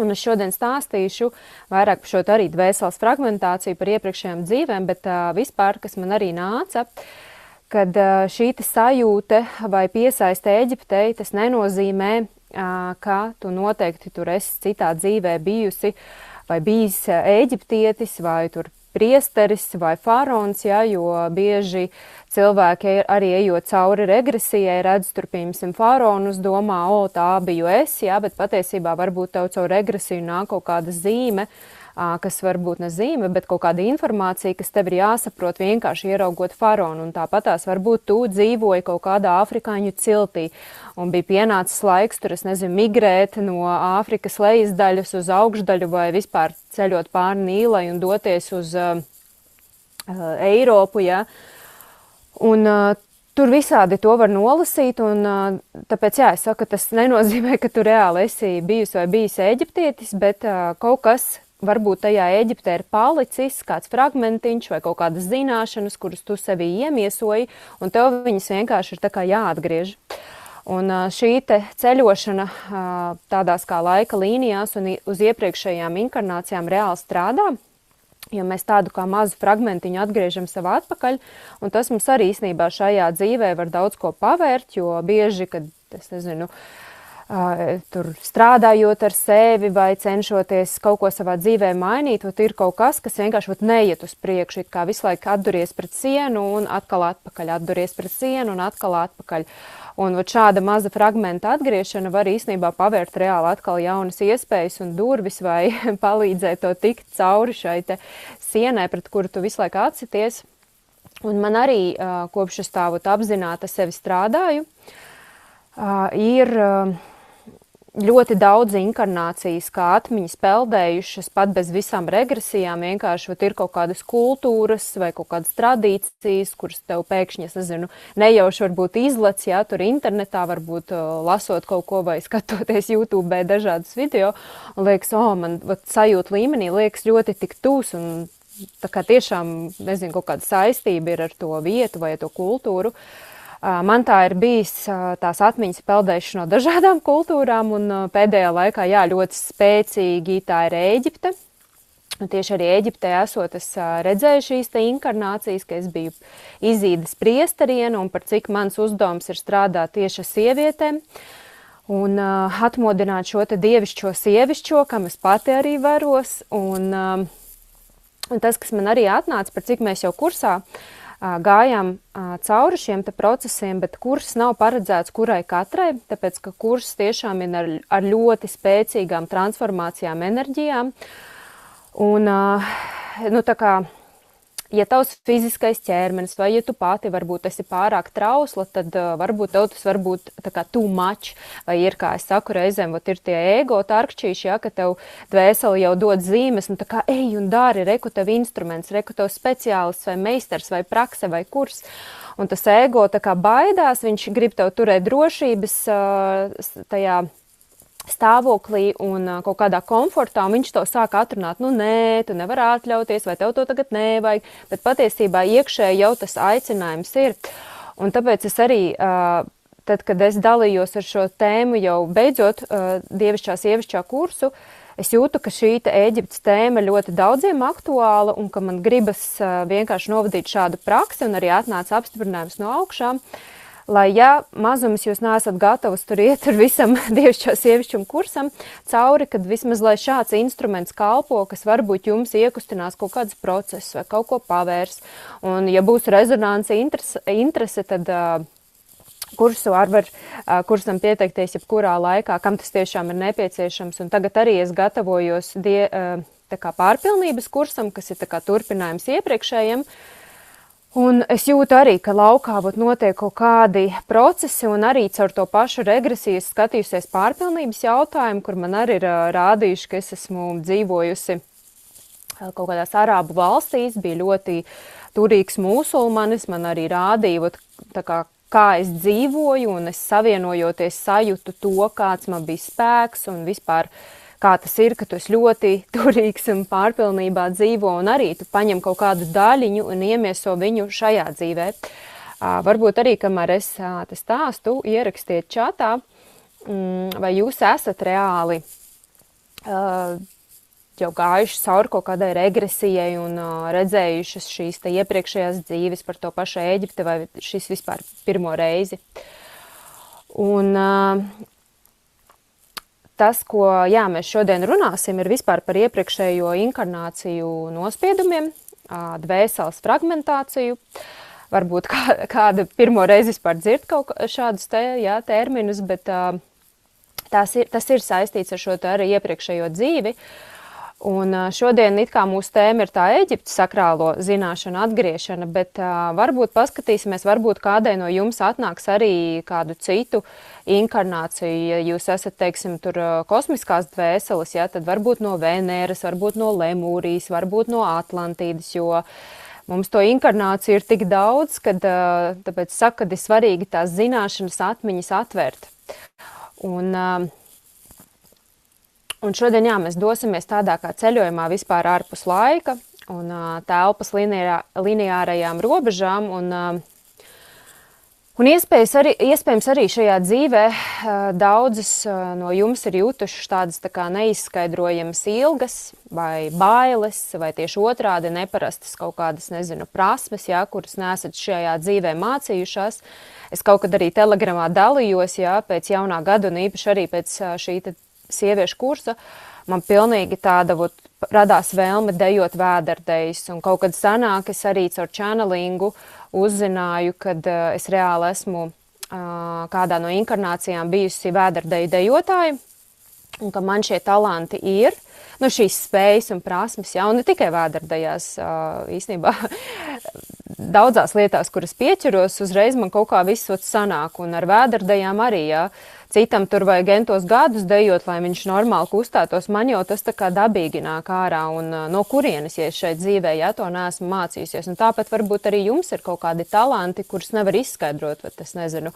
Un es šodien stāstīšu vairāk par šo arī dvēseles fragmentāciju, par iepriekšējām dzīvēm, bet vispār, kas man arī nāca, kad šī sajūta vai piesaiste Eģiptei, tas nenozīmē, ka tu noteikti tur esi citā dzīvē bijusi vai bijis eģiptietis vai tur priesteris vai faraons, ja, jo bieži cilvēki arī ejot cauri regresijai, redz tur, piemēram, faraonus, domā, tā biju es, ja, bet patiesībā varbūt tev caur regresiju nāk kaut kāda zīme, kas varbūt ne zīme, bet kaut kāda informācija, kas tev ir jāsaprot vienkārši ieraugot faraonu. Un tāpatās varbūt tu dzīvoji kaut kādā afrikāņu ciltī un bija pienācis laiks tur, es nezinu, migrēt no Āfrikas lejas daļas uz augšdaļu vai vispār ceļot pāri Nīlai un doties uz Eiropu, ja. Un tur visādi to var nolasīt, un tāpēc, jā, es saku, ka tas nenozīmē, ka tu reāli esi bijusi vai bijis eģiptietis, bet kaut kas varbūt tajā Eģiptē ir palicis, kāds fragmentiņš vai kaut kādas zināšanas, kuras tu sevī iemiesoji, un tev viņas vienkārši ir tā kā jāatgriež. Un šī te ceļošana tādās kā laika līnijās un uz iepriekšējām inkarnācijām reāli strādā, jo mēs tādu kā mazu fragmentiņu atgriežam sev atpakaļ, un tas mums arī īstenībā šajā dzīvē var daudz ko pavērt, jo bieži, kad, es nezinu, tur strādājot ar sevi vai cenšoties kaut ko savā dzīvē mainīt, ir kaut kas, kas vienkārši neiet uz priekšu, it kā visu laiku atduries pret sienu un atkal atpakaļ, atduries pret sienu un atkal atpakaļ. Un šāda maza fragmenta atgriešana var īstenībā pavērt reāli atkal jaunas iespējas un durvis vai palīdzēt to tikt cauri šai te sienai, pret kuru tu visu laiku atsities. Un man arī, kopš es tā apzināti sevi strādāju, ir ļoti daudz inkarnācijas, kā atmiņas peldējušas, pat bez visām regresijām, vienkārši ir kaut kādas kultūras vai kaut kādas tradīcijas, kuras tev pēkšņi, es nezinu, nejauši varbūt izlec, ja, tur internetā, varbūt lasot kaut ko vai skatoties YouTube dažādus video, un liekas, man sajūta līmenī liekas ļoti tik tūs, un tā kā tiešām, nezinu, kaut kāda saistība ir ar to vietu vai ar to kultūru. Man tā ir bijis tās atmiņas peldējuši no dažādām kultūrām, un pēdējā laikā, jā, ļoti spēcīgi tā ir Ēģipte. Un tieši arī Ēģiptē esot, es redzēju šīs te inkarnācijas, ka es biju Izīdas priesteriene, un par cik mans uzdevums ir strādāt tieši ar sievietēm, un atmodināt šo te dievišķo sievišķo, kam es pati arī varos, un tas, kas man arī atnāca, par cik mēs jau kursā gājām cauri šiem te procesiem, bet kurs nav paredzēts kurai katrai, tāpēc, ka kurs tiešām ir ar ļoti spēcīgām transformācijām, enerģijām. Un, tā kā, ja tavs fiziskais ķermenis vai ja tu pati varbūt esi pārāk trausla, tad varbūt tev tas varbūt tā kā too much, vai ir, kā es saku, reizēm, ir tie ego tarkšķīši, ja, ka tev dvēseli jau dod zīmes, un tā kā ej un dari, reku tev instruments, reku tev speciālists vai meistars vai prakse vai kurs, un tas ego tā kā baidās, viņš grib tev turēt drošības tajā stāvoklī un kaut kādā komfortā, un viņš to sāk atrunāt, nē, tu nevari atļauties, vai tev to tagad nevajag, bet patiesībā iekšēji jau tas aicinājums ir. Un tāpēc es arī, tad, kad es dalījos ar šo tēmu jau beidzot dievišķā sievišķā kursu, es jūtu, ka šī Ēģiptes tēma ļoti daudziem aktuāla, un ka man gribas vienkārši novadīt šādu praksi, un arī atnāca apstiprinājums no augšām, lai, ja mazums jūs neesat gatavs tur iet ar visam dievišķo sievišķum kursam cauri, kad vismaz, lai šāds instruments kalpo, kas varbūt jums iekustinās kaut kāds process vai kaut ko pavērs. Un, ja būs rezonanse interese, tad kursam pieteikties jebkurā laikā, kam tas tiešām ir nepieciešams. Un tagad arī es gatavojos tā kā pārpilnības kursam, kas ir tā kā turpinājums iepriekšējiem. Un es jūtu arī, ka laukā notiek kaut kādi procesi, un arī caur to pašu regresiju skatījusies pārpilnības jautājumu, kur man arī ir rādījuši, ka es esmu dzīvojusi kaut kādās Arābu valstīs, bija ļoti turīgs musulmanis, man arī rādīja, kā es dzīvoju, un es savienojoties sajūtu to, kāds man bija spēks un vispār kā tas ir, ka tu esi ļoti turīgs un pārpilnībā dzīvo, un arī tu paņem kaut kādu daļiņu un iemieso viņu šajā dzīvē. Varbūt arī, kamēr es te stāstu, ierakstiet čatā, vai jūs esat reāli jau gājuši cauri kaut kādai regresijai un redzējušas šīs te iepriekšējās dzīves par to pašu Ēģipti vai šis vispār pirmo reizi. Un tas, ko mēs šodien runāsim, ir vispār par iepriekšējo inkarnāciju nospiedumiem, dvēseles fragmentāciju. Varbūt kāda pirmo reizi vispār dzird kaut šādus terminus, bet tas ir saistīts ar šo arī iepriekšējo dzīvi. Un šodien it kā mūsu tēma ir tā Ēģiptes sakrālo zināšanu atgriešana, bet varbūt paskatīsimies, varbūt kādai no jums atnāks arī kādu citu inkarnāciju. Ja jūs esat, teiksim, tur kosmiskās dvēseles, tad varbūt no Venēras, varbūt no Lemūrijas, varbūt no Atlantīdas, jo mums to inkarnāciju ir tik daudz, kad tāpēc saka, ka ir svarīgi tās zināšanas atmiņas atvērt. Un šodien mēs dosimies tādā kā ceļojumā vispār ārpus laika un telpas lineārajām robežām. Un iespējams arī šajā dzīvē daudzas no jums ir jutušas tādas tā kā neizskaidrojamas ilgas vai bailes, vai tieši otrādi neparastas kaut kādas, prasmes, kuras nesat šajā dzīvē mācījušās. Es kaut kad arī telegramā dalījos, pēc jaunā gada un īpaši arī pēc šī sieviešu kursa, man pilnīgi tāda radās vēlme dejot vēderdejas, un kaut kad sanāk, es arī caur channelingu uzzināju, kad es reāli esmu kādā no inkarnācijām bijusi vēderdeju dejotāja, un ka man šie talanti ir, šīs spējas un prasmes, un ne tikai vēderdejās, īstenībā daudzās lietās, kuras pieķeros, uzreiz man kaut kā viss sanāk, un ar vēderdejām arī, Citam tur vajag entos gadus dejot, lai viņš normāli kustētos, man jau tas tā kā dabīgi nāk ārā, un no kurienes, ja es šeit dzīvē, to neesmu mācījusies. Un tāpat varbūt arī jums ir kaut kādi talanti, kurus nevar izskaidrot, bet es nezinu.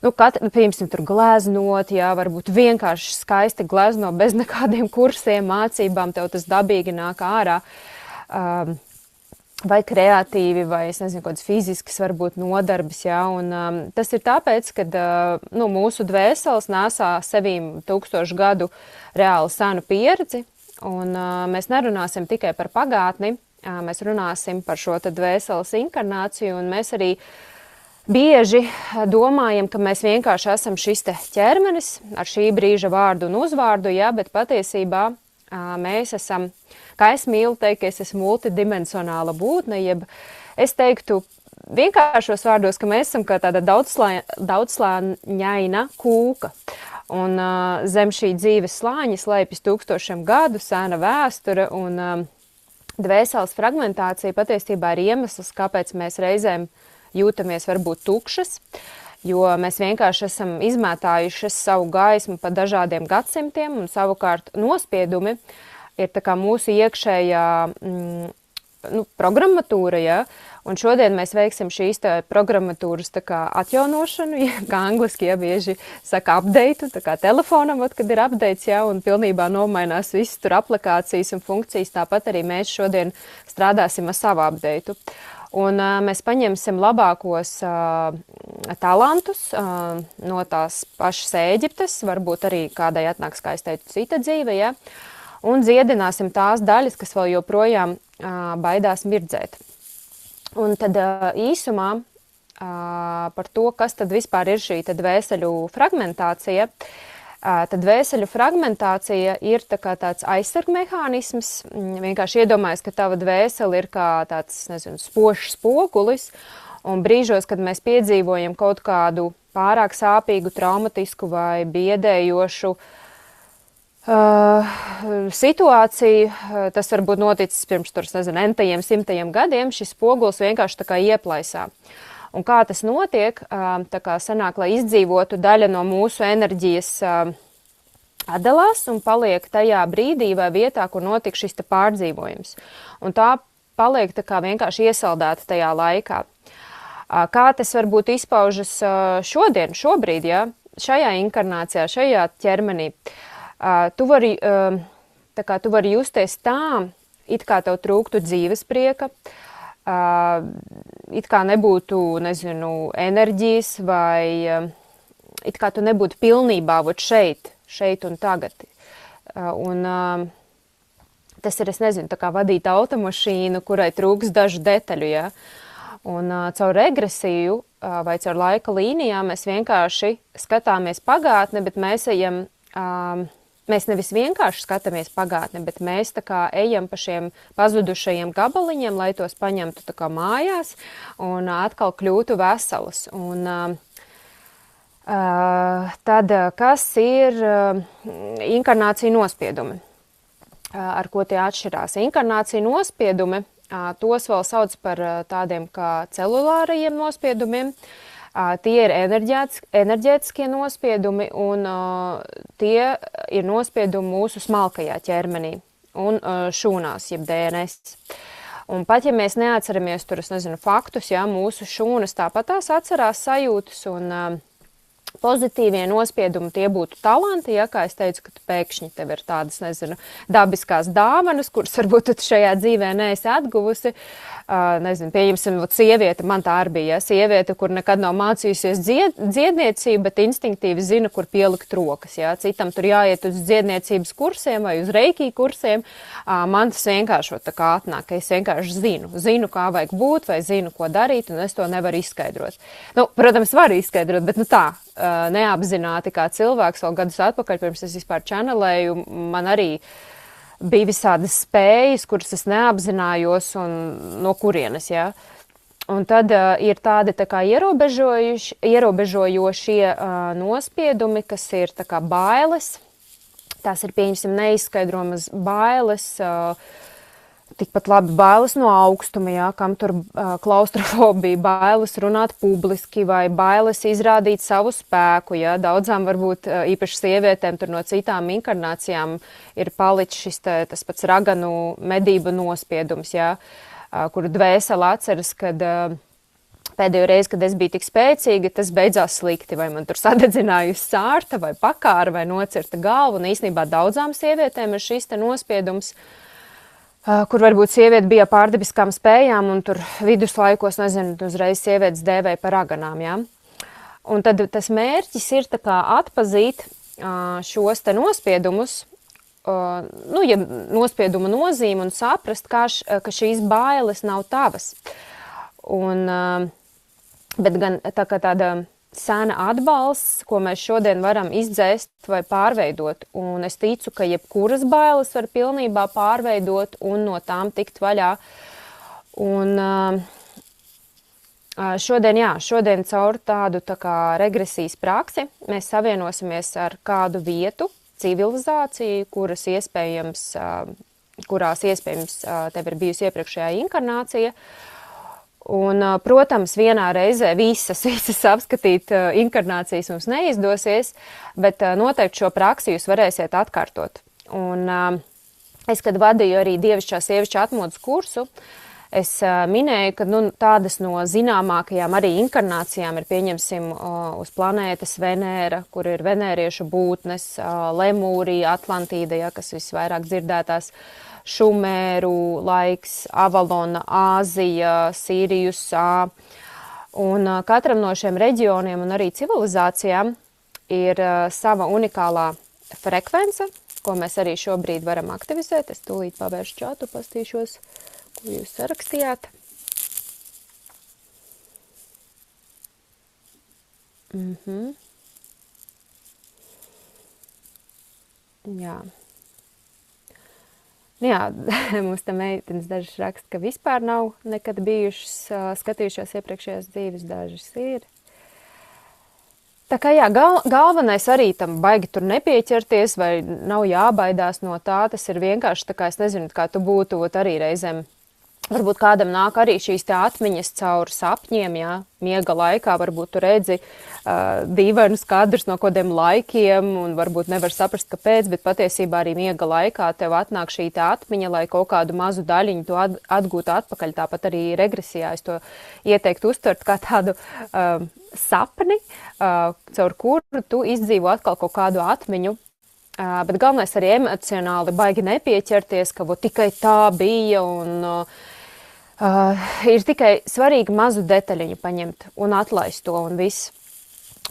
Piemēram, tur gleznot, varbūt vienkārši skaisti glezno bez nekādiem kursiem, mācībām, tev tas dabīgi nāk ārā. Vai kreatīvi, vai es nezinu, kādas fiziskas varbūt nodarbes, un tas ir tāpēc, ka mūsu dvēseles nesā sevīm 1000 gadu reāli senu pieredzi, un mēs nerunāsim tikai par pagātni, mēs runāsim par šo dvēseles inkarnāciju, un mēs arī bieži domājam, ka mēs vienkārši esam šis te ķermenis ar šī brīža vārdu un uzvārdu, bet patiesībā mēs esam, kā es mīlu teikt, ka es esmu multidimensionāla būtne, jeb es teiktu vienkāršos vārdos, ka mēs esam kā tāda daudzslāņaina kūka. Un zem šī dzīves slāņa slēpjas 1000 gadu sena vēsture, un dvēseles fragmentācija patiesībā ir iemesls, kāpēc mēs reizēm jūtamies varbūt tukšas, jo mēs vienkārši esam izmētājuši savu gaismu pa dažādiem gadsimtiem, un savukārt nospiedumi ir tā kā mūsu iekšējā programmatūra, un šodien mēs veiksim šīs programmatūras tā kā atjaunošanu, kā angliski bieži saka update, tā kā telefonam, kad ir updates, un pilnībā nomainās visas tur aplikācijas un funkcijas, tāpat arī mēs šodien strādāsim ar savu update. Un mēs paņemsim labākos talantus no tās pašas Ēģiptes, varbūt arī kādai atnāks, kā es teicu, cita dzīve, un dziedināsim tās daļas, kas vēl joprojām baidās mirdzēt. Un tad īsumā par to, kas tad vispār ir šī dvēseļu fragmentācija. Tad dvēseļu fragmentācija ir tāds aizsargmehānisms. Vienkārši iedomājies, ka tava dvēsele ir kā tāds, spožs spogulis, un brīžos, kad mēs piedzīvojam kaut kādu pārāk sāpīgu, traumatisku vai biedējošu situāciju, tas varbūt noticis pirms entajiem, 100 gadiem, šis spogulis vienkārši tā kā ieplaisā. Un kā tas notiek, tā kā sanāk, lai izdzīvotu, daļa no mūsu enerģijas atdalās un paliek tajā brīdī vai vietā, kur notika šis pārdzīvojums. Un tā paliek tā kā vienkārši iesaldēta tajā laikā. Kā tas varbūt izpaužas šobrīd, šajā inkarnācijā, šajā ķermenī. Tu vari justies tā, it kā tev trūktu dzīves prieka, it kā nebūtu, enerģijas, vai it kā tu nebūtu pilnībā šeit un tagad. Un tas ir, es nezinu, tā kā vadīt automašīnu, kurai trūks dažu detaļu, ja? Un caur regresiju vai caur laika līnijām mēs vienkārši skatāmies pagātni, bet mēs ejam, mēs nevis vienkārši skatāmies pagātni, bet mēs tā kā ejam pa šiem pazudušajiem gabaliņiem, lai tos paņemtu tā kā mājās un atkal kļūtu veselas. Un tad, kas ir inkarnācija nospiedumi? Ar ko tie atšķirās? Inkarnācija nospiedumi, tos vēl sauc par tādiem kā celulārajiem nospiedumiem. Tie ir enerģētiskie nospiedumi, un tie ir nospiedumi mūsu smalkajā ķermenī un šūnās, jeb DNS. Un pat, ja mēs neatceramies tur, es nezinu, faktus, ja, mūsu šūnas tāpatās atcerās sajūtas, un pozitīvie nospiedumi tie būtu talanti, ja, kā es teicu, ka pēkšņi tev ir tādas, nezinu, dabiskās dāvanas, kuras varbūt tu šajā dzīvē neesi atguvusi. Nezinu, pieņemsim, sieviete, man tā arī bija, ja, sieviete, kur nekad nav mācījusies dziedniecību, bet instinktīvi zina, kur pielikt rokas, ja. Citam tur jāiet uz dziedniecības kursiem vai uz reiki kursiem. Man tas vienkārši tā kā atnāk, ka es vienkārši zinu, kā vajag būt vai zinu, ko darīt, un es to nevaru izskaidrot. Nu, protams, varu izskaidrot, bet nu tā, neapzināti kā cilvēks, vēl gadus atpakaļ, pirms es vispār čanelēju, man arī bija visādas spējas, kuras es neapzinājos un no kurienes, ja. Un tad ir tādi tā kā ierobežojošie nospiedumi, kas ir tā kā bailes. Tās ir, pieņemsim, neizskaidrojamas bailes, tikpat labi bailes no augstuma, jā, kam tur klaustrofobija, bailes runāt publiski vai bailes izrādīt savu spēku. Jā. Daudzām varbūt īpaši sievietēm tur no citām inkarnācijām ir palicis tas pats raganu medību nospiedums, jā, kuru dvēsele atceras, kad pēdējo reizi, kad es biju tik spēcīga, tas beidzās slikti, vai man tur sadedzinājusi sārta vai pakāra vai nocirta galva. Un īstenībā daudzām sievietēm ir šis te nospiedums, kur varbūt sieviete bija pārdabiskām spējām, un tur viduslaikos, nezinu, uzreiz sievietes dēvēja par raganām, jā. Un tad tas mērķis ir tā kā atpazīt šos te nospiedumus, ja nospieduma nozīme un saprast, ka šīs bailes nav tavas. Un, bet gan tā kā tāda sena atbalsts, ko mēs šodien varam izdzēst vai pārveidot. Un es ticu, ka jebkuras bailes var pilnībā pārveidot un no tām tikt vaļā. Un šodien caur tādu tā kā regresijas praksi mēs savienosimies ar kādu vietu, civilizāciju, kurās iespējams tev ir bijusi iepriekšējā inkarnācija. Un, protams, vienā reizē visas apskatīt inkarnācijas mums neizdosies, bet noteikti šo praksi jūs varēsiet atkārtot. Un es, kad vadīju arī dievišķā sievišķa atmodas kursu, es minēju, ka tādas no zināmākajām arī inkarnācijām ir, pieņemsim, uz planētas Venēra, kur ir venēriešu būtnes, Lemūrija, Atlantīda, ja, kas visvairāk dzirdētās, Šumēru laiks, Avalona, Āzija, Sīrijus, un katram no šiem reģioniem un arī civilizācijām ir sava unikālā frekvence, ko mēs arī šobrīd varam aktivizēt. Es tūlīt pavēršu čatu, pastīšos, ko jūs sarakstījāt. Jā. Jā, mums te meitenes dažas raksta, ka vispār nav nekad bijušas, skatījušās iepriekšējās dzīves, dažas ir. Tā kā jā, galvenais arī tam baigi tur nepieķerties vai nav jābaidās no tā, tas ir vienkārši tā kā, es nezinu, kā tu būtu arī reizēm. Varbūt kādam nāk arī šīs te atmiņas caur sapņiem, jā, miega laikā, varbūt tu redzi dīvainus kadrus no kodiem laikiem un varbūt nevar saprast, kāpēc, bet patiesībā arī miega laikā tev atnāk šī te atmiņa, lai kaut kādu mazu daļiņu tu atgūtu atpakaļ. Tāpat arī regresijā es to ieteiktu uztvert kā tādu sapni, caur kuru tu izdzīvo atkal kaut kādu atmiņu. Bet galvenais arī emocionāli baigi nepieķerties, ka tikai tā bija un ir tikai svarīgi mazu detaļiņu paņemt un atlaist to un viss.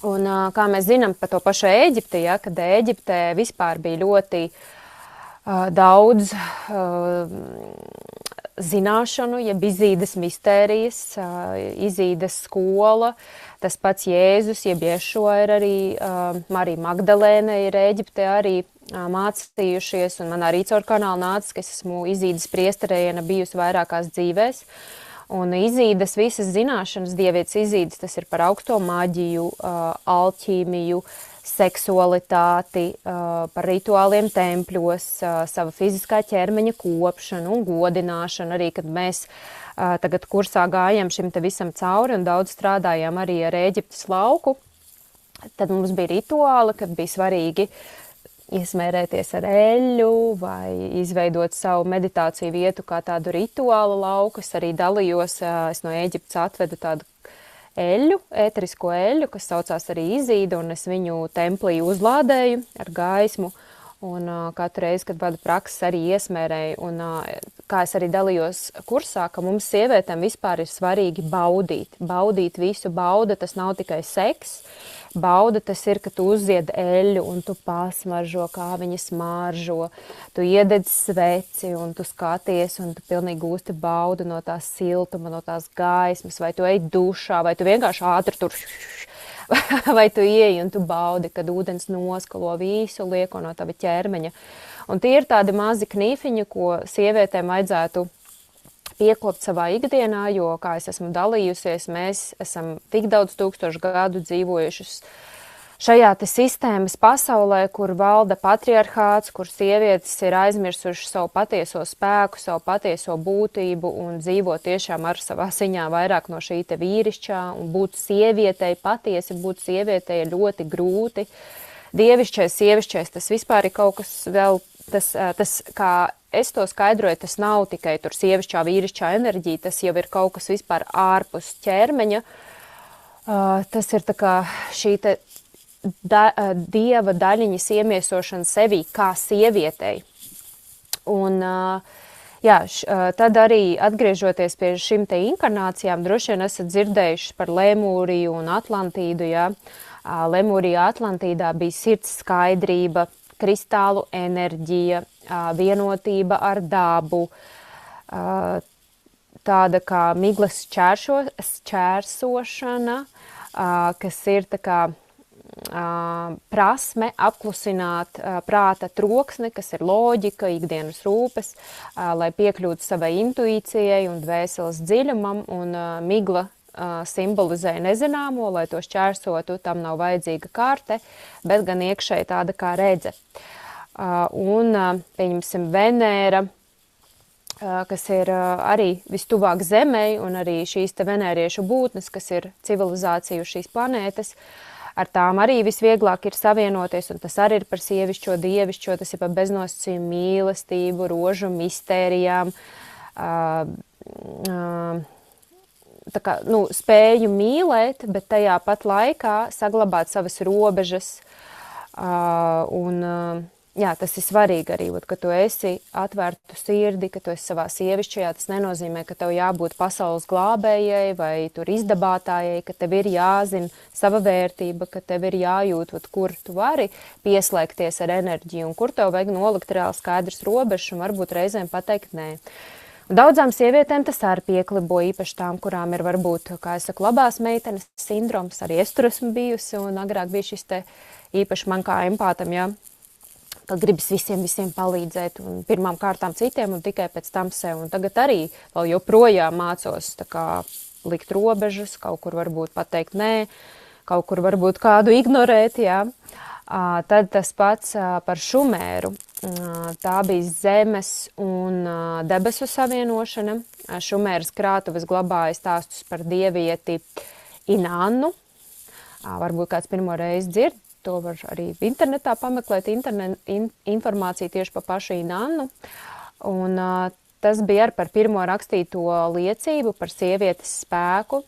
Un kā mēs zinām par to pašu Ēģipti, ja, kad Ēģiptē vispār bija ļoti daudz zināšanu, jeb Izīdas mistērijas, Izīdas skola, tas pats Jēzus, jeb Ješua ir arī, Marija Magdalēne ir Ēģipte arī mācījušies, un man arī caur kanālu nācis, ka es esmu Izīdas priesteriene bijusi vairākās dzīvēs. Un Izīdas visas zināšanas, dievietes Izīdas, tas ir par augsto maģiju, alķīmiju, seksualitāti, par rituāliem tempļos, sava fiziskā ķermeņa kopšanu un godināšanu. Arī, kad mēs tagad kursā gājām šim te visam cauri un daudz strādājām arī ar Ēģiptes lauku, tad mums bija rituāli, kad bija svarīgi iesmērēties ar eļļu vai izveidot savu meditāciju vietu kā tādu rituālu lauku. Es arī dalījos, es no Ēģiptes atvedu tādu eļļu, ēterisko eļļu, kas saucās arī Izīda, un es viņu templī uzlādēju ar gaismu, un katru reizi, kad vadu prakses, arī iesmērēju, un kā es arī dalījos kursā, ka mums sievietēm vispār ir svarīgi baudīt visu. Bauda, tas nav tikai seks, bauda tas ir, ka tu uzzied eļļu un tu pasmaržo, kā viņa smaržo, tu iededz sveci un tu skaties un tu pilnīgi gūsti baudu no tās siltuma, no tās gaismas, vai tu ej dušā, vai tu vienkārši ātri tur, vai tu ieej un tu baudi, kad ūdens noskalo visu lieko no tava ķermeņa. Un tie ir tādi mazi knīfiņi, ko sievietēm vajadzētu piekopt savā ikdienā, jo, kā es esmu dalījusies, mēs esam tik daudz tūkstošu gadu dzīvojušas šajā te sistēmas pasaulē, kur valda patriarchāts, kur sievietes ir aizmirsušas savu patieso spēku, savu patieso būtību un dzīvo tiešām ar savā ziņā vairāk no šī te vīrišķā, un būt sievietei, patiesi būt sievietei ir ļoti grūti. Dievišķais, sievišķais, tas vispār ir kaut kas vēl, tas kā es to skaidroju, tas nav tikai tur sievišķā, vīrišķā enerģija, tas jau ir kaut kas vispār ārpus ķermeņa. Tas ir tā kā šī te dieva daļiņas iemiesošana sevī kā sievietei. Un jā, tad arī atgriežoties pie šim te inkarnācijām, droši vien esat dzirdējuši par Lemūriju un Atlantīdu, jā. Lemūrijā, Atlantīdā bija sirds skaidrība, kristālu enerģija, vienotība ar dabu, tāda kā miglas šķērsošana, kas ir tā kā prasme apklusināt prāta troksni, kas ir loģika, ikdienas rūpes, lai piekļūtu savai intuīcijai un dvēseles dziļumam, un migla simbolizē nezināmo, lai to šķērsotu, tam nav vajadzīga karte, bet gan iekšēji tāda kā redze. Un, pieņemsim, Venēra, kas ir arī vistuvāk Zemei, un arī šīs te venēriešu būtnes, kas ir civilizāciju šīs planētas, ar tām arī visvieglāk ir savienoties, un tas arī ir par sievišķo, dievišķo, tas ir par beznosacījumu mīlestību, rožu mistērijām, tā kā, spēju mīlēt, bet tajā pat laikā saglabāt savas robežas. Jā, tas ir svarīgi arī, ka tu esi atvērtu sirdi, ka tu esi savā sievišķajā. Tas nenozīmē, ka tev jābūt pasaules glābējai vai tur izdabātājai, ka tev ir jāzina sava vērtība, ka tev ir jājūt, kur tu vari pieslēgties ar enerģiju un kur tev vajag nolikt reāli skaidrs robežas un varbūt reizēm pateikt nē. Daudzām sievietēm tas arī pieklibo, īpaši tām, kurām ir varbūt, kā es saku, labās meitenes sindroms, arī es tur esmu bijusi, un agrāk bija šis te īpaši man kā empātam, jā, ka gribas visiem palīdzēt, un pirmām kārtām citiem, un tikai pēc tam sev, un tagad arī vēl joprojām mācos tā kā likt robežas, kaut kur varbūt pateikt nē, kaut kur varbūt kādu ignorēt, jā. Tad tas pats par Šumēru. Tā bija zemes un debesu savienošana. Šumēras krātuves glabāja stāstus par dievieti Inannu. Varbūt kāds pirmo reizi dzird, to var arī internetā pameklēt informāciju tieši par pašu Inannu. Un tas bija arī par pirmo rakstīto liecību par sievietes spēku.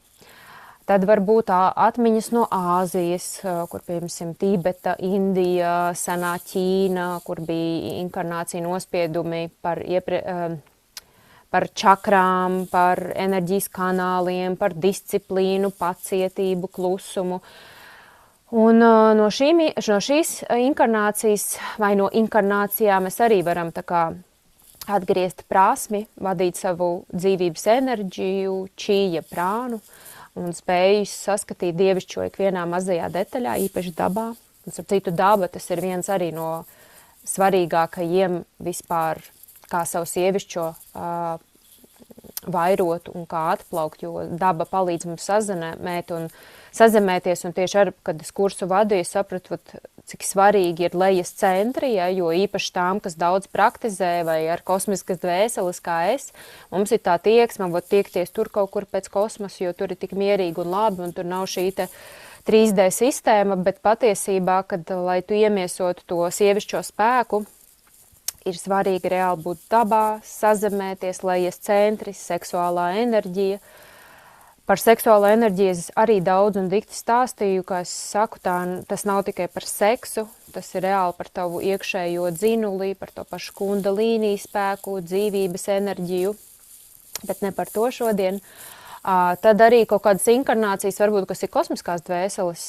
Tad var būt atmiņas no Āzijas, kur, piemēram, Tibeta, Indija, senā Ķīna, kur bija inkarnācija nospiedumi par čakrām, par enerģijas kanāliem, par disciplīnu, pacietību, klusumu. Un no šīs inkarnācijas vai no inkarnācijām mēs arī varam tā kā atgriezt prasmi, vadīt savu dzīvības enerģiju, čīja prānu un spēju saskatīt dievišķo ikvienā mazajā detaļā, īpaši dabā. Un, starp citu, daba tas ir viens arī no svarīgākajiem vispār, kā savu sievišķo vairot un kā atplaukt, jo daba palīdz mums sazemēties, un tieši ar, kad es kursu vadīju, sapratu, cik svarīgi ir lejas centri, ja, jo īpaši tām, kas daudz praktizē vai ar kosmiskas dvēseles kā es, mums ir tā tieksme, tiekties tur kaut kur pēc kosmosa, jo tur ir tik mierīgi un labi, un tur nav šī te 3D sistēma, bet patiesībā, kad, lai tu iemiesotu to sievišķo spēku, ir svarīgi reāli būt dabā, sazemēties, lejas centri, seksuālā enerģija. Par seksuālo enerģiju es arī daudz un dikti stāstīju, kā es saku, tas nav tikai par seksu, tas ir reāli par tavu iekšējo dzinuli, par to pašu kundalīnī spēku, dzīvības enerģiju, bet ne par to šodien. Tad arī kaut kādas inkarnācijas, varbūt, kas ir kosmiskās dvēseles,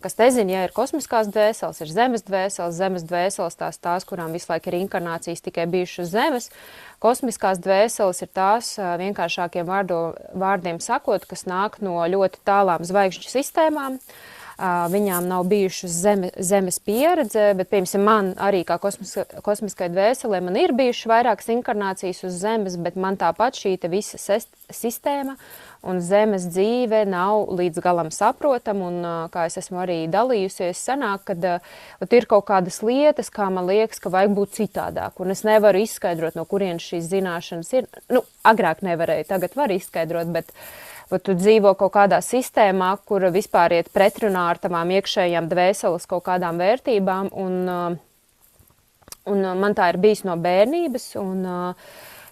kas nezinu, ja ir kosmiskās dvēseles, ir zemes dvēseles, tās, kurām visu laiku ir inkarnācijas tikai bijušas uz zemes. Kosmiskās dvēseles ir tās, vienkāršākiem vārdiem sakot, kas nāk no ļoti tālām zvaigžņu sistēmām. Viņām nav bijušas zemes pieredze, bet, piemēram, man arī kā kosmiskai dvēselē, man ir bijušas vairākas inkarnācijas uz zemes, bet man tāpat šī visa sistēma un zemes dzīve nav līdz galam saprotama, un kā es esmu arī dalījusies, sanāk, kad ir kaut kādas lietas, kā man liekas, ka vajag būt citādāk, un es nevaru izskaidrot, no kurienes šīs zināšanas ir. Agrāk nevarēju, tagad var izskaidrot, bet tu dzīvo kaut kādā sistēmā, kura vispār iet pretrunā ar tavām iekšējām dvēseles kaut kādām vērtībām, un man tā ir bijis no bērnības, un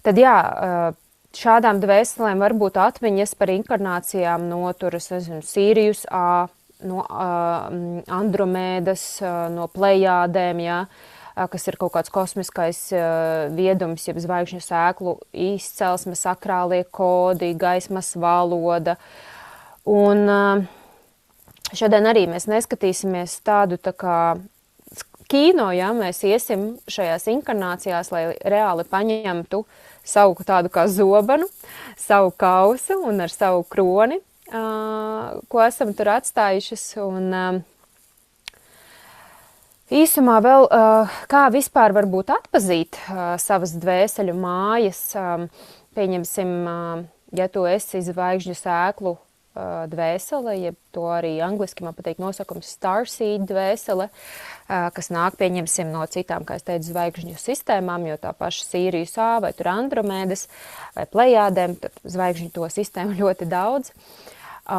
tad jā, šādām dvēselēm var būt atmiņas par inkarnācijām no Sīrijus A, no Andromēdas, no Plejādēm, jā, kas ir kaut kāds kosmiskais viedums, jeb zvaigžņu sēklu izcelsme, sakrālie kodi, gaismas valoda. Un šodien arī mēs neskatīsimies tādu tā kā kino, ja mēs iesim šajās inkarnācijās, lai reāli paņemtu savu tādu kā zobenu, savu kausu un ar savu kroni, ko esam tur atstājušas. Un īsumā vēl, kā vispār varbūt atpazīt savas dvēseļu mājas, pieņemsim, ja tu esi zvaigžņu sēklu dvēsele, jeb to arī angliski man patīk nosakums starseed dvēsele, kas nāk, pieņemsim, no citām, kā es teicu, zvaigžņu sistēmām, jo tā paša Sīrijas A vai tur Andromēdas vai Plejādēm, tad zvaigžņu to sistēmu ļoti daudz.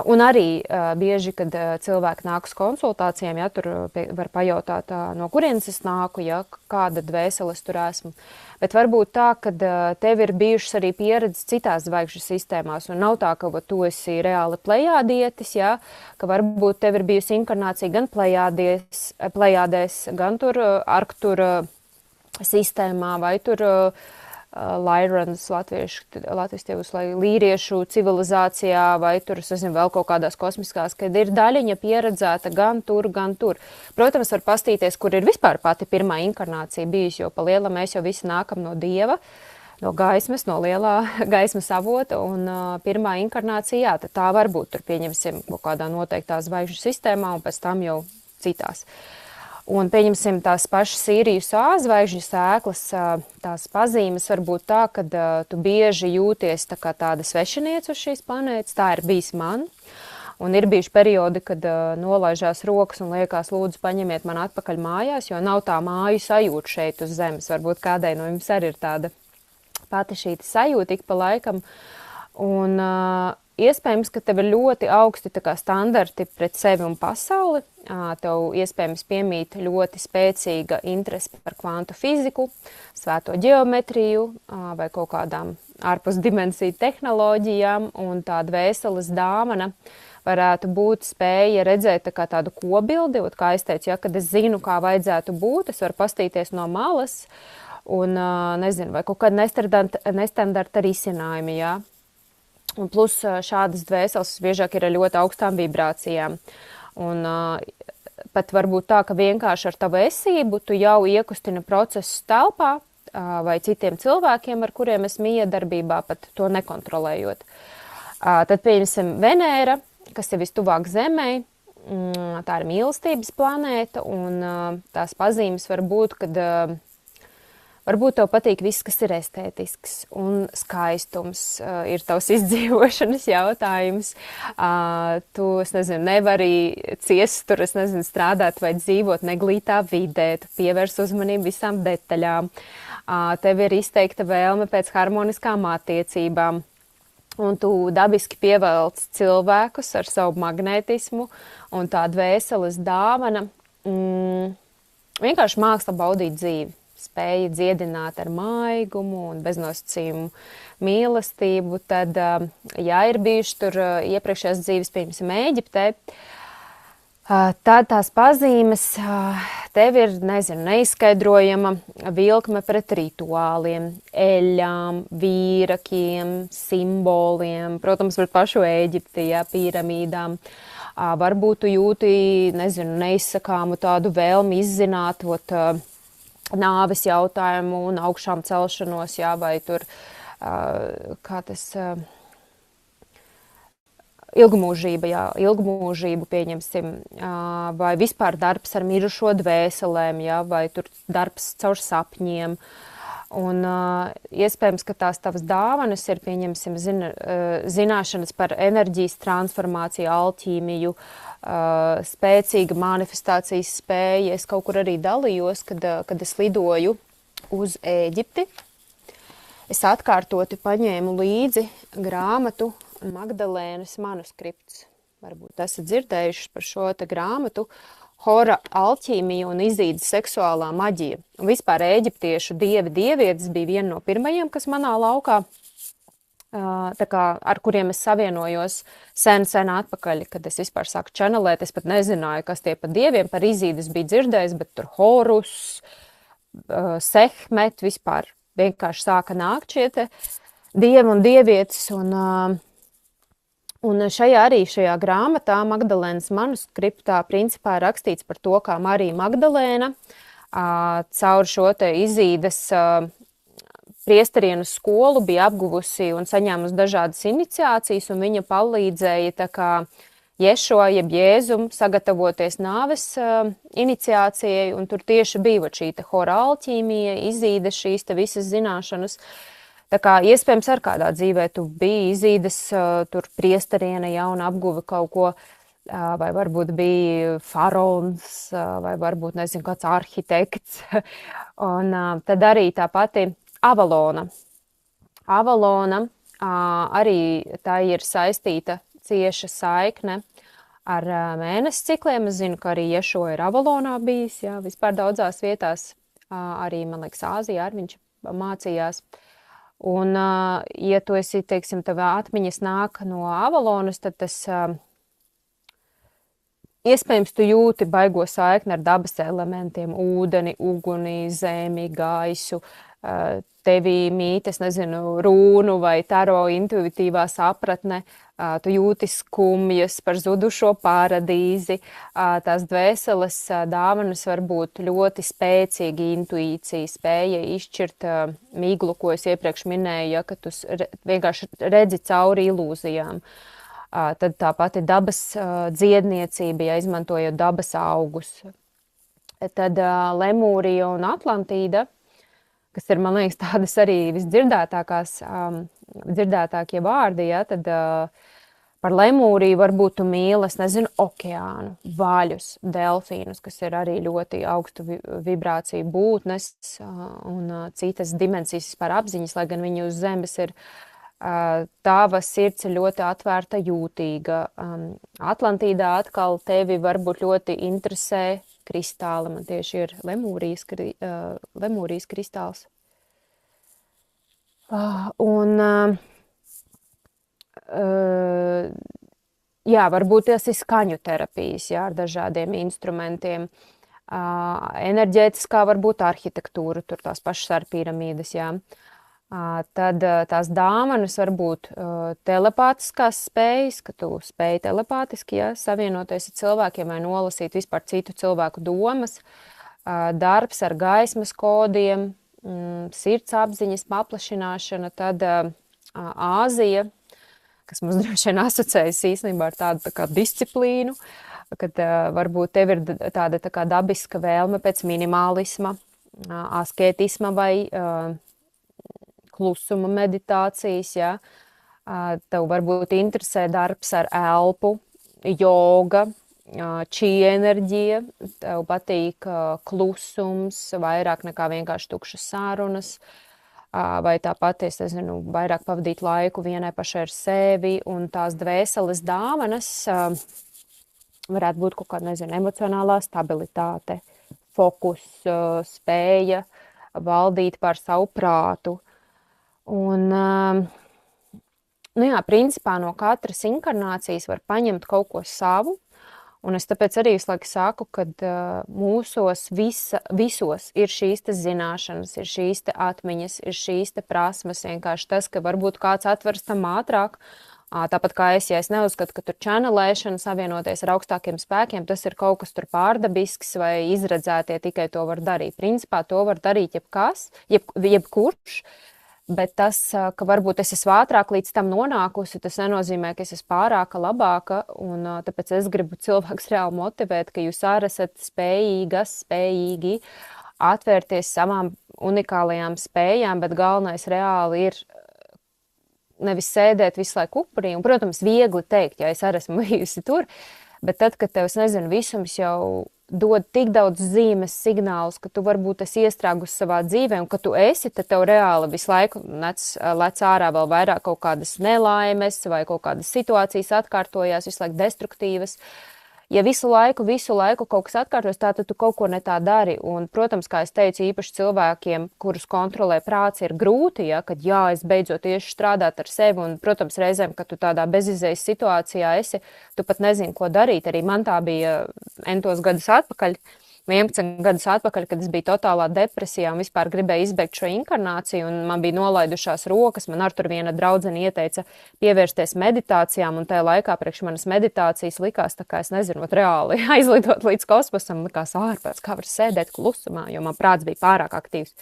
Un arī bieži, kad cilvēki nāk uz konsultācijām, ja, tur var pajautāt, no kurienes es nāku, ja, kāda dvēseles tur esmu. Bet varbūt tā, ka tev ir bijušas arī pieredzes citās zvaigžņu sistēmās, un nav tā, ka tu esi reāli plejādietis, ja, ka varbūt tev ir bijusi inkarnācija gan plejādēs, gan tur Arktura sistēmā, vai tur Lairans, latviešu tievus, lai līriešu civilizācijā, vai tur, es nezinu, vēl kaut kādās kosmiskās, kad ir daļiņa pieredzēta gan tur, gan tur. Protams, var pastīties, kur ir vispār pati pirmā inkarnācija bijusi, jo pa liela mēs jau visi nākam no Dieva, no gaismas, no lielā gaismas avota, un pirmā inkarnācija, jā, tad tā var būt, tur pieņemsim kaut kādā noteiktā zvaigžņu sistēmā, un pēc tam jau citās. Un pieņemsim tās pašas Sīrijas A zvaigžņu sēklas, tās pazīmes var būt tā, ka tu bieži jūties tā kā tāda svešiniece uz šīs planētas, tā ir bijis man. Un ir bijuši periodi, kad nolaižās rokas un liekas, lūdzu, paņemiet man atpakaļ mājās, jo nav tā māju sajūta šeit uz zemes. Varbūt kādai no jums arī ir tāda pati šī sajūta ik pa laikam. Un iespējams, ka tev ir ļoti augsti tā kā standarti pret sevi un pasauli. Tev iespējams piemīt ļoti spēcīga interese par kvantu fiziku, svēto ģeometriju vai kaut kādām ārpus dimensiju tehnoloģijām, un tā dvēseles dāvana varētu būt spēja redzēt tā kā tādu kobildi, kā es teicu, ja, kad es zinu, kā vajadzētu būt, es varu pastīties no malas, un nezinu, vai kaut kāda nestandarta risinājumi, jā. Un plus šādas dvēseles biežāk ir ar ļoti augstām vibrācijām. Un pat varbūt tā, ka vienkārši ar tavu esību tu jau iekustina procesus telpā vai citiem cilvēkiem, ar kuriem esmu iedarbībā, pat to nekontrolējot. Tad pieņemsim Venēra, kas ir vistuvāk Zemei. Tā ir mīlestības planēta, un tās pazīmes var būt, kad varbūt tev patīk viss, kas ir estētisks un skaistums, ir tavs izdzīvošanas jautājums. Tu, nevari ciest tur, strādāt vai dzīvot neglītā vidē, tu pievērs uzmanību visām detaļām. Tev ir izteikta vēlme pēc harmoniskām attiecībām. Un tu dabiski pievelc cilvēkus ar savu magnētismu un tā dvēseles dāvana. Vienkārši māksla baudīt dzīvi, spēja dziedināt ar maigumu un beznosacījumu mīlestību. Tad, ja ir bijuši tur iepriekšējās dzīves, piemēram, Ēģiptē, tad tās pazīmes tev ir, neizskaidrojama vilkme pret rituāliem, eļļām, vīrakiem, simboliem, protams, pret pašu Ēģipti, piramīdām. Varbūt tu jūti, neizsakāmu tādu vēlmi izzināt nāves jautājumu un augšām celšanos, vai tur, kā tas... ilgmūžību pieņemsim, vai vispār darbs ar mirušo dvēselēm, vai tur darbs caur sapņiem. Un iespējams, ka tās tavas dāvanas ir, pieņemsim, zināšanas par enerģijas transformāciju, alķīmiju, spēcīga manifestācijas spēja. Es kaut kur arī dalījos, kad es lidoju uz Ēģipti. Es atkārtoti paņēmu līdzi grāmatu Magdalēnas manuskripts. Varbūt esat dzirdējuši par šo te grāmatu. Hora alķīmija un Izīdas seksuālā maģija. Un vispār eģiptiešu dievietes bija viena no pirmajiem, kas manā laukā, ar kuriem es savienojos sen atpakaļ, kad es vispār sāku čanelēt. Es pat nezināju, kas tie pa dieviem, par Izīdas bija dzirdējis, bet tur Horus, Sehmet, vispār vienkārši sāka nākt šie te dievi un dievietes. Un šajā grāmatā, Magdalēnas manuskriptā, principā rakstīts par to, kā Marija Magdalēna caur šo te Izīdas priesterienu skolu bija apguvusi un saņēmusi dažādas iniciācijas, un viņa palīdzēja tā kā Ješo, jeb Jēzum, sagatavoties nāves iniciācijai, un tur tieši bija šī te hora alķīmija, Izīda, šīs te visas zināšanas. Tā kā iespējams ar kādā dzīvē tu biji Izīdas, tur priesteriene un apguva kaut ko, vai varbūt bija faraons, vai varbūt, kāds arhitekts. Un tad arī tā pati Avalona. Avalona arī tā ir saistīta cieša saikne ar mēnesi cikliem. Es zinu, ka arī Ješo ir Avalonā bijis, vispār daudzās vietās, arī, man liekas, Āzijā ar viņš mācījās. Un, ja tu esi, teiksim, tavā atmiņas nāk no Avalonas, tad tas iespējams tu jūti baigo saikni ar dabas elementiem, ūdeni, uguni, zemi, gaisu, tevī mīt, rūnu vai taro intuitīvā sapratne, tu jūti skumjas par zudušo paradīzi, tās dvēseles dāvanas var būt ļoti spēcīga intuīcija, spēja izšķirt miglu, ko es iepriekš minēju, ka tu vienkārši redzi cauri ilūzijām. Tad tā pati dabas dziedniecība, izmantojot dabas augus. Tad Lemūrija un Atlantīda, kas ir, man liekas, tādas arī dzirdētākie vārdi, tad par Lemūriju varbūt tu mīli, okeānu, vaļus, delfīnus, kas ir arī ļoti augstu vibrāciju būtnes un citas dimensijas vispār apziņas, lai gan viņi uz zemes ir. Tava sirds ir ļoti atvērta, jūtīga. Atlantīdā atkal tevi varbūt ļoti interesē kristāli. Man tieši ir Lemūrijas kristāls. Varbūt tas ir skaņu terapijas, ar dažādiem instrumentiem. Enerģētiskā varbūt arhitektūra, tur tās pašas ar piramīdas, Tad tās dāvanas var būt telepātiskās spējas, ka tu spēj telepātiski savienoties ar cilvēkiem vai nolasīt vispār citu cilvēku domas, darbs ar gaismas kodiem, sirds apziņas paplašināšana, tad Āzija, kas mums droši vien asociējas īstenībā ar tādu tā kā disciplīnu, kad varbūt tev ir tāda tā kā dabiska vēlme pēc minimālisma, asketisma vai klusuma meditācijas, tev varbūt interesē darbs ar elpu, joga, čī enerģija, tev patīk klusums, vairāk nekā vienkārši tukšas sarunas, vai tāpat, es nezinu, vairāk pavadīt laiku vienai pašai ar sevi, un tās dvēseles dāvanas varētu būt kaut kāda, nezinu, emocionālā stabilitāte, fokus, spēja valdīt pār savu prātu. Un, principā no katras inkarnācijas var paņemt kaut ko savu, un es tāpēc arī visu laiku saku, ka mūsos visos ir šīs te zināšanas, ir šīs te atmiņas, ir šīs te prasmes, vienkārši tas, ka varbūt kāds atveras tam ātrāk, tāpat kā ja es neuzskatu, ka tur čanelēšana savienoties ar augstākiem spēkiem, tas ir kaut kas tur pārdabisks vai izredzētie tikai to var darīt. Principā to var darīt jebkurš, bet tas, ka varbūt es esmu ātrāk līdz tam nonākusi, tas nenozīmē, ka es esmu pārāka, labāka, un tāpēc es gribu cilvēks reāli motivēt, ka jūs arī esat spējīgi atvērties savām unikālajām spējām, bet galvenais reāli ir nevis sēdēt visu laiku upurī, un, protams, viegli teikt, ja es arī esmu bijusi tur, bet tad, kad tev, es nezinu, visums jau dod tik daudz zīmes signālus, ka tu varbūt esi iestrāgus savā dzīvē, un ka tu esi, tad tev reāli visu laiku lec ārā vēl vairāk kaut kādas nelaimes vai kaut kādas situācijas atkārtojās, visu laiku destruktīvas. Ja visu laiku kaut kas atkārtos, tad tu kaut ko ne tā dari. Un, protams, kā es teicu, īpaši cilvēkiem, kurus kontrolē prāts, ir grūti, kad es beidzot tieši strādāt ar sevi. Un, protams, reizēm, kad tu tādā bezizējas situācijā esi, tu pat nezini, ko darīt. Arī man tā bija entos gadus atpakaļ. 11 gadus atpakaļ, kad es biju totālā depresijā un vispār gribēju izbeigt šo inkarnāciju, un man bija nolaidušās rokas. Man ar tur viena draudzene ieteica pievērsties meditācijām, un tajā laikā priekš manas meditācijas likās, tā kā es nezinu, reāli aizlidot līdz kosmosam, likās ārprāts, kā var sēdēt klusumā, jo man prāts bija pārāk aktīvs.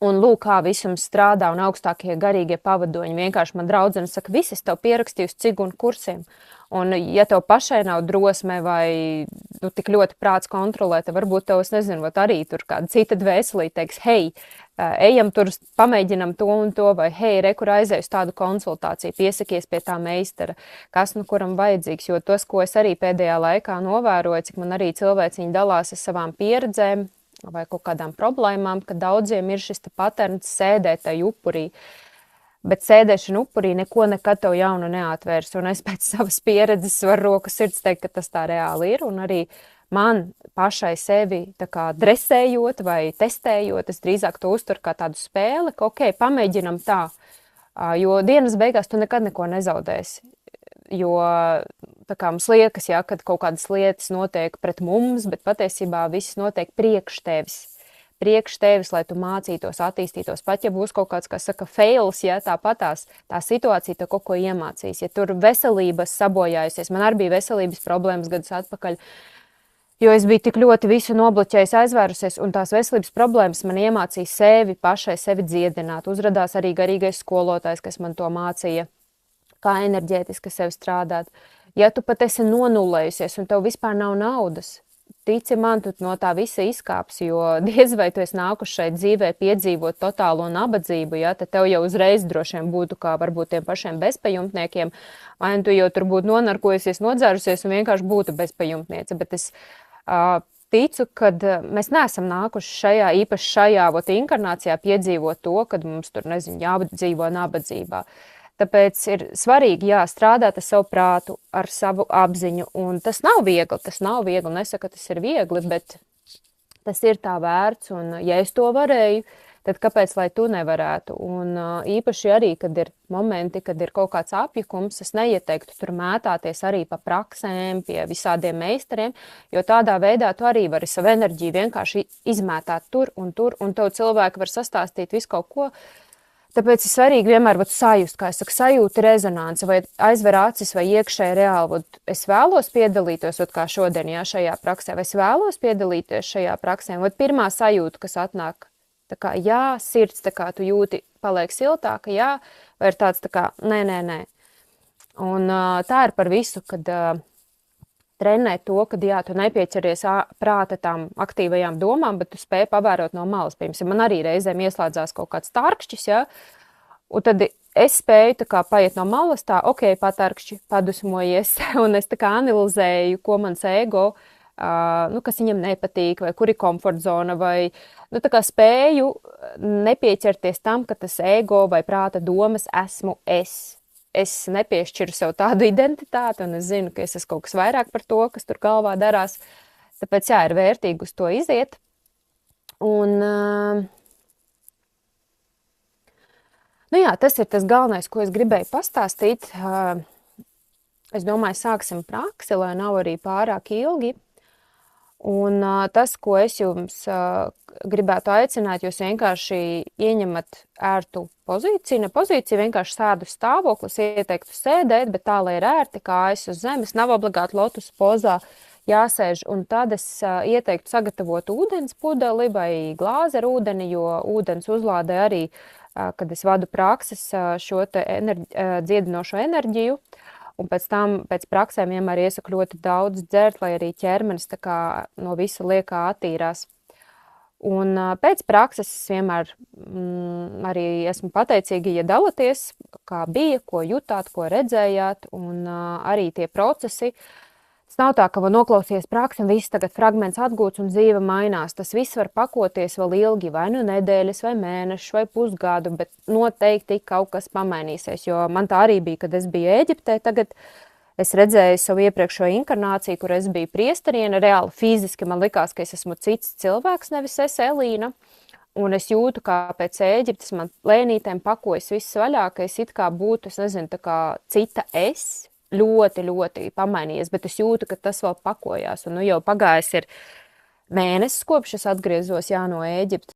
Un lūk, kā visums strādā, un augstākie garīgie pavadoņi. Vienkārši man draudzene saka, visi es tev pierakstīju uz cigunu kursiem. Un ja tev pašai nav drosme vai tik ļoti prāts kontrolē, tad varbūt tev, es nezinu, arī tur kāda cita dvēselīte teiks, hei, ejam tur, pamēģinam to un to, vai hei, kur aizēju uz tādu konsultāciju, piesakies pie tā meistara, kas kuram vajadzīgs. Jo tas, ko es arī pēdējā laikā novēroju, cik man arī cilvēciņi dalās ar savām pieredzēm, vai kaut kādām problēmām, ka daudziem ir šis paterns sēdēt tai upurī. Bet sēdēšana upurī neko nekad tev jaunu neatvērs. Un es pēc savas pieredzes varu roku sirds teikt, ka tas tā reāli ir. Un arī man pašai sevi tā kā dresējot vai testējot, es drīzāk to uzturu kā tādu spēli, ka pamēģinam tā. Jo dienas beigās tu nekad neko nezaudēsi. Jo tā kā mums liekas, kad kaut kādas lietas notiek pret mums, bet patiesībā viss notiek priekš tevis, lai tu mācītos, attīstītos. Pat ja būs kaut kāds, kā saka, fails, tāpatās tā situācija tev kaut ko iemācīs. Ja tur veselības sabojājusies, man arī bija veselības problēmas gadus atpakaļ, jo es biju tik ļoti visu nobloķējis, aizvērusies, un tās veselības problēmas man iemācīja pašai sevi dziedināt. Uzradās arī garīgais skolotājs, kas man to mācīja, kā enerģētiski sevi strādāt. Ja tu pat esi nonulējusies un tev vispār nav naudas, tici man, tu no tā visa izkāpsi, jo diez vai tu esi nākuši šeit dzīvē piedzīvot totālo nabadzību, tad tev jau uzreiz droši vien būtu kā varbūt tiem pašiem bezpajumtniekiem, vai tu jau tur būtu nonarkojusies, nodzērusies un vienkārši būtu bezpajumtniece. Bet es ticu, ka mēs neesam nākuši īpaši šajā inkarnācijā piedzīvot to, kad mums tur, nezinu, jādzīvo nabadzībā. Tāpēc ir svarīgi, strādāt ar savu prātu, ar savu apziņu, un tas nav viegli, nesaku, ka tas ir viegli, bet tas ir tā vērts, un ja es to varēju, tad kāpēc, lai tu nevarētu? Un īpaši arī, kad ir momenti, kad ir kaut kāds apjukums, es neieteiktu tur mētāties arī pa praksēm, pie visādiem meistariem, jo tādā veidā tu arī vari savu enerģiju vienkārši izmētāt tur, un tev cilvēki var sastāstīt visu kaut ko, Tāpēc ir svarīgi vienmēr sajust, kā es saku, sajūta rezonance, vai aizver acis, vai iekšēji reāli. Es vēlos piedalīties, kā šodien, jā, šajā praksē, vai es vēlos piedalīties šajā praksē. Pirmā sajūta, kas atnāk, tā kā jā, sirds, tā kā tu jūti, paliek siltāka, jā, vai ir tāds tā kā nē. Un tā ir par visu, kad trenēt to, ka jā, tu nepieķeries prāta tām aktīvajām domām, bet tu spēj pavērot no malas. Piemēram, man arī reizēm ieslēdzās kaut kāds tarkšķis, ja? Un tad es spēju tā kā paiet no malas, tā, ok, patarkšķi, padusmojies, un es tā kā analizēju, ko mans ego, kas viņam nepatīk, vai kur ir komfortzona, vai tā kā spēju nepieķerties tam, ka tas ego vai prāta domas esmu es. Es nepiešķiru sev tādu identitāti, un es zinu, ka es esmu kaut kas vairāk par to, kas tur galvā darās. Tāpēc, jā, ir vērtīgi uz to iziet. Un, jā, tas ir tas galvenais, ko es gribēju pastāstīt. Es domāju, sāksim praksi, lai nav arī pārāk ilgi. Un tas, ko es jums gribētu aicināt, jūs vienkārši ieņemat ērtu pozīciju, ne pozīciju, vienkārši sēdu stāvoklis, ieteiktu sēdēt, bet tā, lai ir ērti, kājas uz zemes, nav obligāti lotus pozā jāsēž, un tad es ieteiktu sagatavot ūdens pudeli vai glāzi ar ūdeni, jo ūdens uzlādē arī, kad es vadu prakses, šo te dziedinošo enerģiju. Un pēc tam, pēc praksēm vienmēr iesaku ļoti daudz dzert, lai arī ķermenis tā kā no visa liekā attīrās. Un pēc prakses es vienmēr arī esmu pateicīga, ja dalaties, kā bija, ko jutāt, ko redzējāt, un arī tie procesi. Tas nav tā, ka var noklausīties praksi un viss tagad fragments atgūts un dzīve mainās. Tas viss var pakoties vēl ilgi, vai nu nedēļas, vai mēnešus, vai pusgadu, bet noteikti kaut kas pamainīsies, jo man tā arī bija, kad es biju Ēģiptē. Tagad es redzēju savu iepriekšējo inkarnāciju, kur es biju priesteriene, reāli fiziski man likās, ka es esmu cits cilvēks, nevis es Elīna. Un es jūtu, kā pēc Ēģiptes man lēnītēm pakojas viss vaļā, ka es it kā būtu, es nezinu, tā kā cita es. Ļoti, ļoti pamainījies, bet es jūtu, ka tas vēl pakojās. Un jau pagājis ir mēnesis, kopš es atgriezos no Ēģiptes.